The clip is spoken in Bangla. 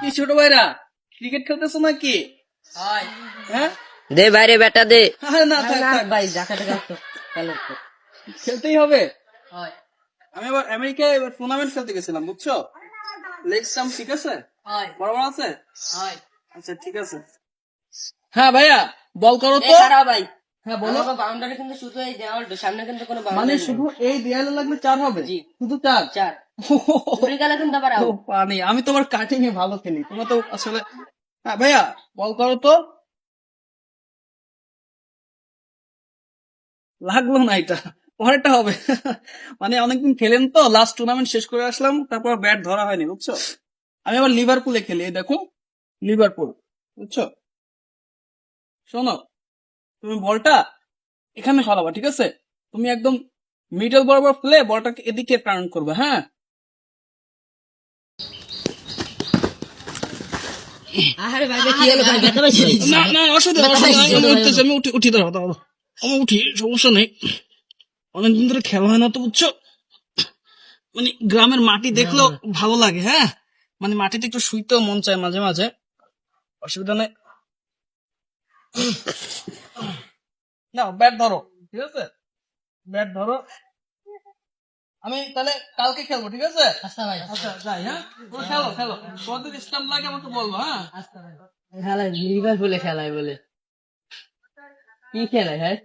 কি ছোট ভাইরা ক্রিকেট খেলতেছো নাকি? হ্যাঁ দে বাইরে বেটা দে। আরে না থাক থাক, ভাই জাকাতে কাটতো খেলো তো। খেলতেই হবে। আমি এবার আমেরিকায় এবার টুর্নামেন্ট খেলতে গেছিলাম বুঝছো, লেগ স্টাম্প ঠিক আছে, বরাবর আছে। আচ্ছা ঠিক আছে। হ্যাঁ ভাইয়া বল করো তো। খারাপ ভাই। হ্যাঁ বলো। বাউন্ডারি কিন্তু শুধু এই দেওয়ালটা, সামনে কিন্তু কোনো মানে বাউন্ডারি শুধু এই দেয়ালে লাগলে 4 হবে? জি। শুধু 4? চার ঘুরে গেলে কিন্তু আবার out। পানি, আমি তোমার কাটিং এ ভালো খেলি, তোমরা তো আসলে। হ্যাঁ ভাইয়া বল করো তো। লাগলো না, এটা পরেরটা হবে। মানে অনেকদিন খেলেন তো, লাস্ট টুর্নামেন্ট শেষ করে আসলাম, তারপর ব্যাট ধরা হয়নি বুঝছো। আমি আবার লিভারপুলে খেলি, এই দেখো লিভারপুল, বুঝছো। শোনো, তুমি বলটা এখানে সরাবা ঠিক আছে, তুমি একদম মিডল বরাবর ফেলে বলটাকে এদিকে টার্ন করবে। হ্যাঁ আরে ভাই কি হলো ভাই, ব্যথা পাইছি। না না অসুবিধা নেই, অসুবিধা নেই, আমি উঠতেছি, আমি উঠি উঠি, দাঁড়াও দাঁড়াও, আমি উঠি, সমস্যা নেই। অনেকদিন ধরে খেলা হয় না তো বুঝছো, মানে গ্রামের মাটি দেখলেও ভালো লাগে। হ্যাঁ মানে মাটিতে একটু শুইতেও মন চায় মাঝে মাঝে, অসুবিধা নেই। না ব্যাট ধরো ঠিক আছে, ব্যাট ধরো। আমি তাহলে কালকে খেলবো ঠিক আছে। আচ্ছা ভাই, আচ্ছা যাই, হ্যাঁ তোমরা খেলো খেলো, তোমাদের স্টাম্প লাগে আমাকে বলবো। হ্যাঁ খেলায় লিভারপুলে খেলায় বলে কি খেলায় হ্যাঁ